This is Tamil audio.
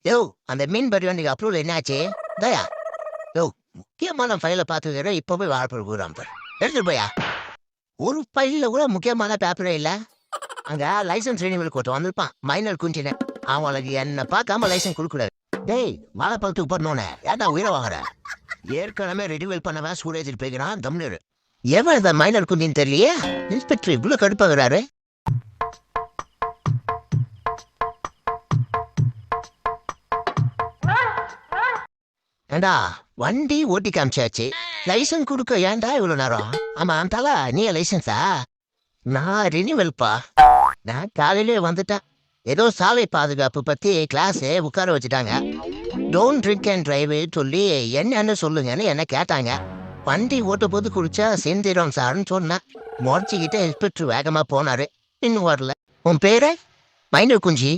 யோ அந்த மீன் பரி வண்டிக்கு அப்ரூவல் என்னாச்சு தயா யோ முக்கியமான ஃபைலை பார்த்துக்கிற இப்போ போய் வாழைப்பழம் கூறாம எடுத்துட்டு போயா ஒரு ஃபைலில் கூட முக்கியமான பேப்பரே இல்லை அங்கே லைசன்ஸ் ரெனிவல் கோர்ட் வந்திருப்பான் மைனர் குஞ்சின அவங்களுக்கு என்ன பார்க்காம லைசன்ஸ் கொடுக்கூடாது டேய் வாழைப்பழத்துக்கு போடணுன்னு ஏன்டா உயிரை வாங்குற ஏற்கனவே ரெனிவல் பண்ணவன் சூடேஜ் போய்க்கிறான் தமிழர் எவன் இந்த மைனர் குஞ்சின்னு தெரியலையே இன்ஸ்பெக்டர் இவ்வளோ கடுப்பாகிறாரு ஏண்டா வண்டி ஓட்டி காமிச்சாச்சு லைசன்ஸ் கொடுக்க ஏன்டா இவ்வளோ நேரம் ஆமா தலா நீ லைசன்ஸா நான் ரினிவல்ப்பா நான் காலையிலே வந்துட்டேன் ஏதோ சாலை பாதுகாப்பு பத்தி கிளாஸ் உட்கார வச்சுட்டாங்க டோன்ட் ட்ரிங்க் அண்ட் டிரைவ் சொல்லி என்னன்னு சொல்லுங்கன்னு என்ன கேட்டாங்க வண்டி ஓட்ட போது குடிச்சா செந்திரம் சார்னு சொன்னேன் முறைச்சிக்கிட்ட இன்ஸ்பெக்டர் வேகமா போனாரு இன்னும் வரல உன் பேரு மைனர் குஞ்சி